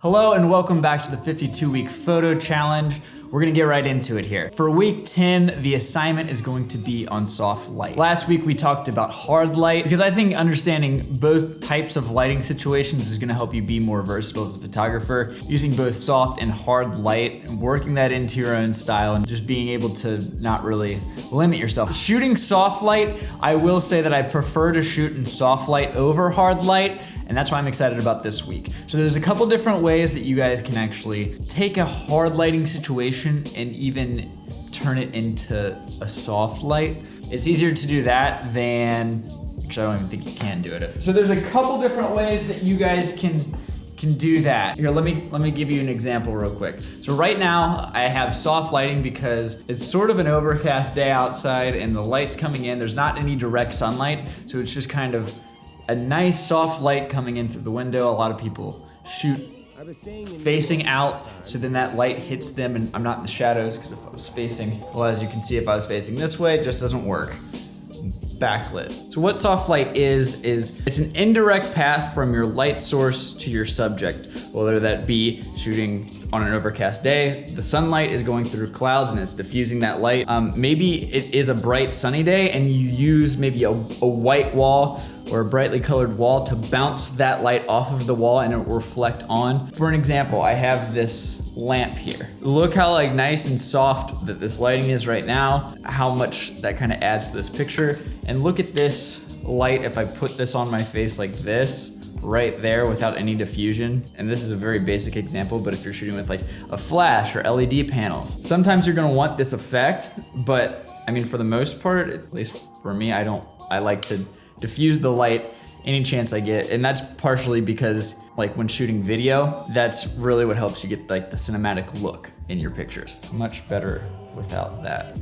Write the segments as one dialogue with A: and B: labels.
A: Hello and welcome back to the 52-week photo challenge. We're gonna get right into it here. For week 10, the assignment is going to be on soft light. Last week we talked about hard light because I think understanding both types of lighting situations is gonna help you be more versatile as a photographer, using both soft and hard light and working that into your own style and just being able to not really limit yourself. Shooting soft light, I will say that I prefer to shoot in soft light over hard light, and that's why I'm excited about this week. So there's a couple different ways that you guys can actually take a hard lighting situation and even turn it into a soft light. It's easier to do that than, actually I don't even think you can do it. So there's a couple different ways that you guys can do that. Here, let me give you an example real quick. So right now I have soft lighting because it's sort of an overcast day outside and the light's coming in. There's not any direct sunlight, so it's just kind of a nice soft light coming in through the window. A lot of people shoot facing out, so then that light hits them and I'm not in the shadows, because if I was facing, well, as you can see, if I was facing this way, it just doesn't work. Backlit. So what soft light is it's an indirect path from your light source to your subject, whether that be shooting on an overcast day, the sunlight is going through clouds and it's diffusing that light. Maybe it is a bright sunny day and you use maybe a white wall or a brightly colored wall to bounce that light off of the wall and it will reflect on. For an example, I have this lamp here. Look how like nice and soft that this lighting is right now, how much that kind of adds to this picture. And look at this light if I put this on my face like this, right there without any diffusion. And this is a very basic example, but if you're shooting with like a flash or LED panels, sometimes you're gonna want this effect, but I mean, for the most part, at least for me, I like to diffuse the light any chance I get. And that's partially because like when shooting video, that's really what helps you get like the cinematic look in your pictures. Much better without that.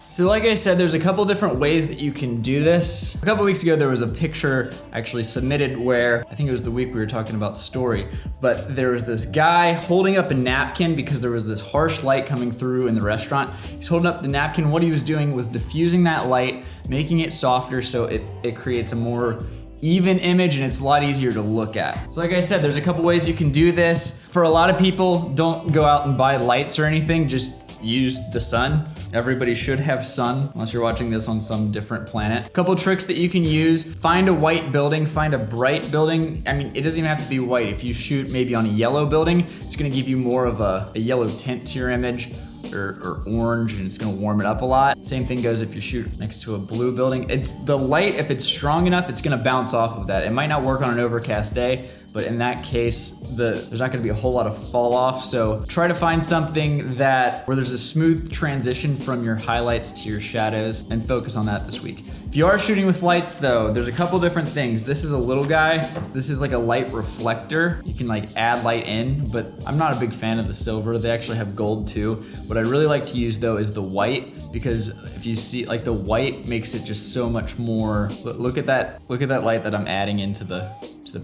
A: So like I said, there's a couple different ways that you can do this. A couple weeks ago, there was a picture actually submitted where, I think it was the week we were talking about story, but there was this guy holding up a napkin because there was this harsh light coming through in the restaurant. He's holding up the napkin. What he was doing was diffusing that light, making it softer so it creates a more even image and it's a lot easier to look at. So like I said, there's a couple ways you can do this. For a lot of people, don't go out and buy lights or anything, just use the sun. Everybody should have sun, unless you're watching this on some different planet. A couple tricks that you can use: find a white building, find a bright building. I mean, it doesn't even have to be white. If you shoot maybe on a yellow building, it's gonna give you more of a yellow tint to your image, or orange, and it's gonna warm it up a lot. Same thing goes if you shoot next to a blue building. It's the light, if it's strong enough, it's gonna bounce off of that. It might not work on an overcast day, but in that case, there's not gonna be a whole lot of fall off. So try to find something where there's a smooth transition from your highlights to your shadows, and focus on that this week. If you are shooting with lights though, there's a couple different things. This is a little guy. This is like a light reflector. You can like add light in, but I'm not a big fan of the silver. They actually have gold too. What I really like to use though is the white, because if you see, like, the white makes it just so much more, look at that light that I'm adding into the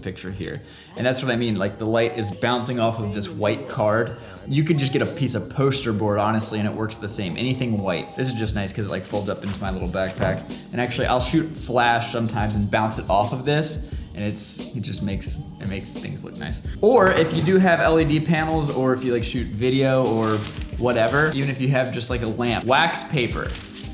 A: picture here. And that's what I mean, like the light is bouncing off of this white card. You could just get a piece of poster board, honestly, and it works the same. Anything white. This is just nice because it like folds up into my little backpack. And actually I'll shoot flash sometimes and bounce it off of this, and it makes things look nice. Or if you do have LED panels, or if you like shoot video or whatever, even if you have just like a lamp, wax paper.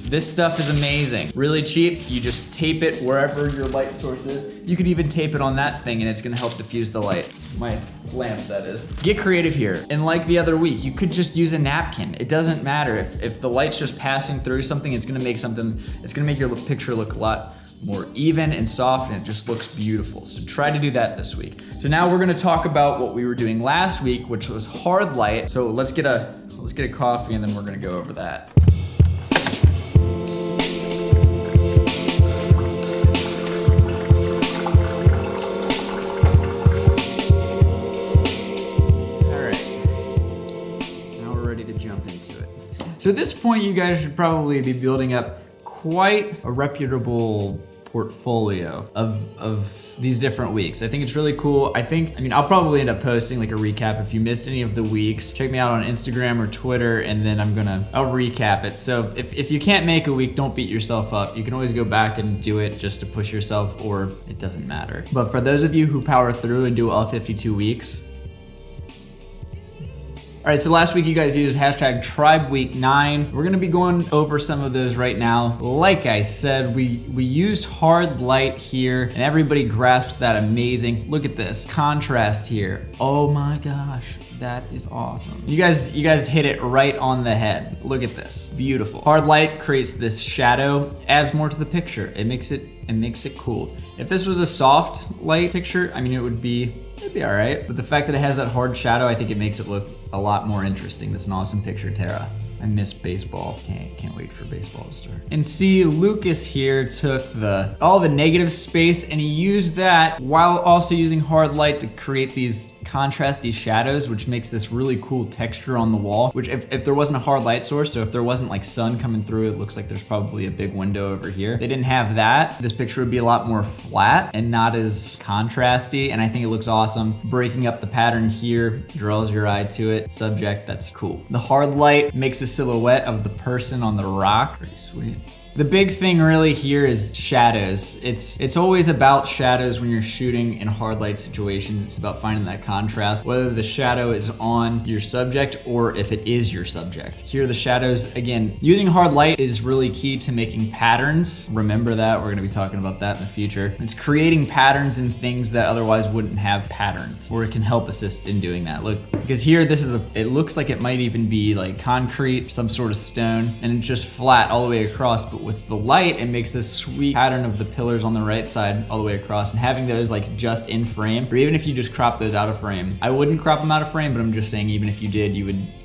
A: This stuff is amazing. Really cheap. You just tape it wherever your light source is. You could even tape it on that thing and it's gonna help diffuse the light. My lamp, that is. Get creative here. And like the other week, you could just use a napkin. It doesn't matter. If the light's just passing through something, it's gonna make your picture look a lot more even and soft, and it just looks beautiful. So try to do that this week. So now we're gonna talk about what we were doing last week, which was hard light. So let's get a coffee and then we're gonna go over that. So at this point, you guys should probably be building up quite a reputable portfolio of these different weeks. I think it's really cool. I mean, I'll probably end up posting like a recap if you missed any of the weeks. Check me out on Instagram or Twitter, and then I'll recap it. So if you can't make a week, don't beat yourself up. You can always go back and do it just to push yourself, or it doesn't matter. But for those of you who power through and do all 52 weeks, All right, so last week you guys used hashtag TribeWeek9. We're gonna be going over some of those right now. Like I said, we used hard light here and everybody grasped that amazing. Look at this contrast here. Oh my gosh, that is awesome. You guys hit it right on the head. Look at this, beautiful. Hard light creates this shadow, adds more to the picture. It makes it cool. If this was a soft light picture, I mean, it'd be all right. But the fact that it has that hard shadow, I think it makes it look a lot more interesting. That's an awesome picture, Tara. I miss baseball. Can't wait for baseball to start. And see, Lucas here took all the negative space and he used that while also using hard light to create these contrasty shadows, which makes this really cool texture on the wall, which if there wasn't a hard light source, so if there wasn't like sun coming through, it looks like there's probably a big window over here. They didn't have that. This picture would be a lot more flat and not as contrasty, and I think it looks awesome. Breaking up the pattern here draws your eye to it. Subject, that's cool. The hard light makes a silhouette of the person on the rock. Pretty sweet. The big thing really here is shadows. It's always about shadows when you're shooting in hard light situations. It's about finding that contrast, whether the shadow is on your subject or if it is your subject. Here the shadows, again, using hard light is really key to making patterns. Remember that, we're gonna be talking about that in the future. It's creating patterns in things that otherwise wouldn't have patterns, or it can help assist in doing that. Look, because here it looks like it might even be like concrete, some sort of stone, and it's just flat all the way across, but with the light, it makes this sweet pattern of the pillars on the right side all the way across, and having those like just in frame, or even if you just crop those out of frame. I wouldn't crop them out of frame, but I'm just saying even if you did,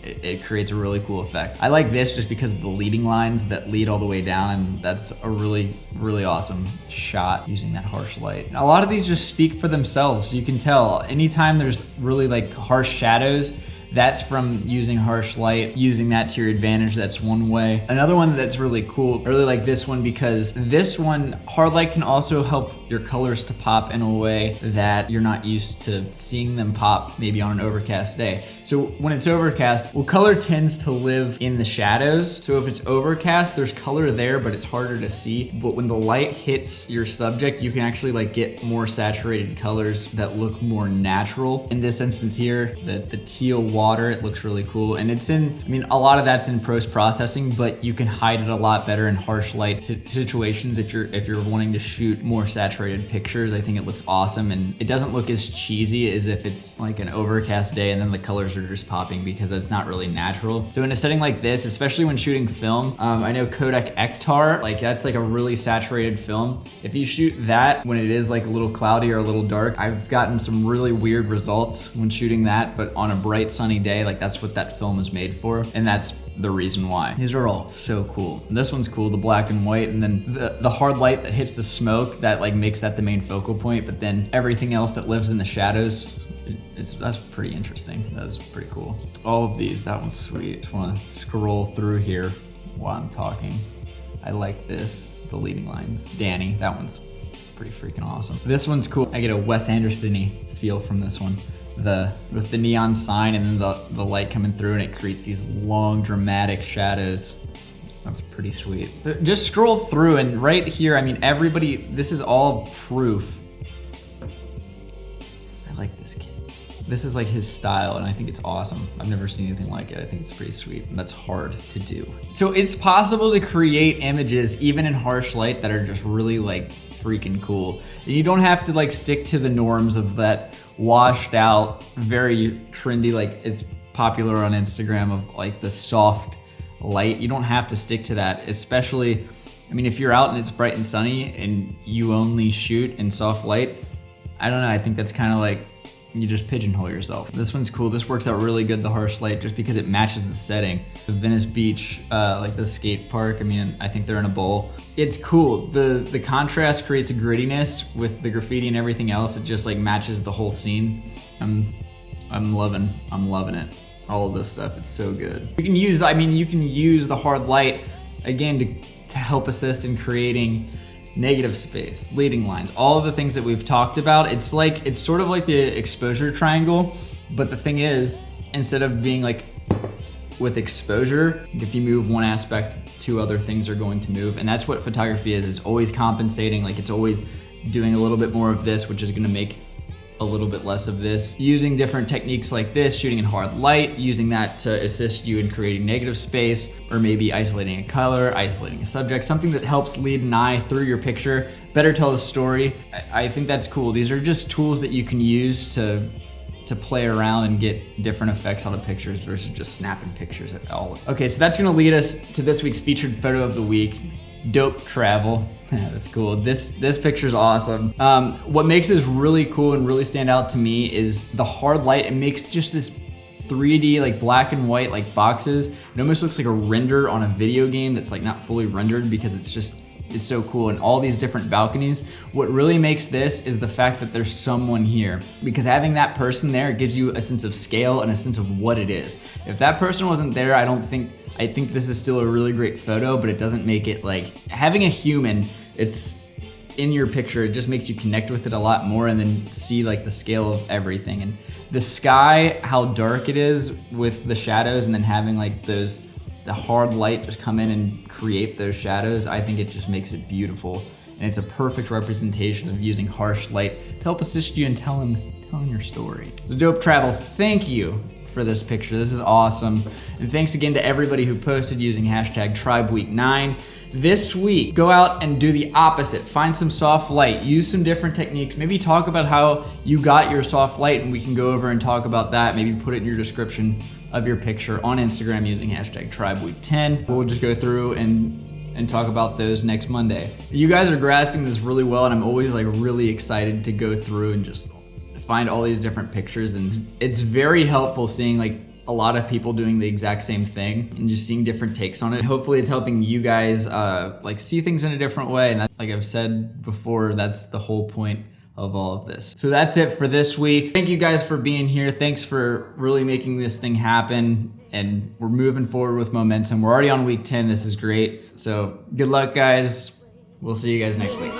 A: it creates a really cool effect. I like this just because of the leading lines that lead all the way down, and that's a really, really awesome shot using that harsh light. A lot of these just speak for themselves. You can tell anytime there's really like harsh shadows, that's from using harsh light, using that to your advantage. That's one way. Another one that's really cool, I really like this one because this one, hard light can also help your colors to pop in a way that you're not used to seeing them pop maybe on an overcast day. So when it's overcast, well, color tends to live in the shadows. So if it's overcast, there's color there, but it's harder to see. But when the light hits your subject, you can actually like get more saturated colors that look more natural. In this instance here, the teal water, it looks really cool. And it's in, I mean, a lot of that's in post-processing, but you can hide it a lot better in harsh light situations if you're wanting to shoot more saturated pictures. I think it looks awesome, and it doesn't look as cheesy as if it's like an overcast day and then the colors are just popping, because that's not really natural. So in a setting like this, especially when shooting film, I know Kodak Ektar, like that's like a really saturated film. If you shoot that when it is like a little cloudy or a little dark, I've gotten some really weird results when shooting that, but on a bright sunny day, like that's what that film is made for, and that's the reason why. These are all so cool. And this one's cool, the black and white, and then the hard light that hits the smoke that like makes that the main focal point, but then everything else that lives in the shadows, that's pretty interesting. That's pretty cool. All of these, that one's sweet. Just wanna scroll through here while I'm talking. I like this, the leading lines. Danny, that one's pretty freaking awesome. This one's cool. I get a Wes Anderson-y feel from this one. With the neon sign and then the light coming through, and it creates these long dramatic shadows. That's pretty sweet. Just scroll through, and right here, I mean, everybody, this is all proof. I like this kid. This is like his style, and I think it's awesome. I've never seen anything like it. I think it's pretty sweet, and that's hard to do. So it's possible to create images even in harsh light that are just really like freaking cool. And you don't have to like stick to the norms of that washed out, very trendy, like it's popular on Instagram, of like the soft light. You don't have to stick to that, especially, I mean, if you're out and it's bright and sunny and you only shoot in soft light, I don't know, I think that's kind of like, you just pigeonhole yourself. This one's cool. This works out really good, the harsh light, just because it matches the setting. The Venice Beach, like the skate park, I mean, I think they're in a bowl. It's cool. The contrast creates a grittiness with the graffiti and everything else. It just like matches the whole scene. I'm loving it. All of this stuff, it's so good. You can use the hard light, again, to help assist in creating negative space, leading lines, all of the things that we've talked about. It's sort of like the exposure triangle, but the thing is, instead of being like with exposure, if you move one aspect, two other things are going to move. And that's what photography is. It's always compensating, like it's always doing a little bit more of this, which is gonna make a little bit less of this. Using different techniques like this, shooting in hard light, using that to assist you in creating negative space, or maybe isolating a color, isolating a subject, something that helps lead an eye through your picture, better tell the story. I think that's cool. These are just tools that you can use to play around and get different effects out of pictures versus just snapping pictures at all. Okay, so that's gonna lead us to this week's featured photo of the week. Dope travel. That's cool. This picture's awesome. What makes this really cool and really stand out to me is the hard light. It makes just this 3D, like black and white, like boxes. It almost looks like a render on a video game that's like not fully rendered because it's so cool. And all these different balconies. What really makes this is the fact that there's someone here, because having that person there gives you a sense of scale and a sense of what it is. If that person wasn't there, I think this is still a really great photo, but it doesn't make it like, having a human, it's in your picture, it just makes you connect with it a lot more and then see like the scale of everything. And the sky, how dark it is with the shadows, and then having like the hard light just come in and create those shadows, I think it just makes it beautiful. And it's a perfect representation of using harsh light to help assist you in telling your story. So Dope Travel, thank you for this picture. This is awesome. And thanks again to everybody who posted using hashtag TribeWeek9. This week, go out and do the opposite. Find some soft light, use some different techniques. Maybe talk about how you got your soft light and we can go over and talk about that. Maybe put it in your description of your picture on Instagram using hashtag TribeWeek10. We'll just go through and talk about those next Monday. You guys are grasping this really well, and I'm always like really excited to go through and just find all these different pictures, and it's very helpful seeing like a lot of people doing the exact same thing and just seeing different takes on it. Hopefully it's helping you guys like see things in a different way, and that, like I've said before, that's the whole point of all of this. So that's it for this week. Thank you guys for being here. Thanks for really making this thing happen, and we're moving forward with momentum. We're already on week 10. This is great. So good luck, guys. We'll see you guys next week.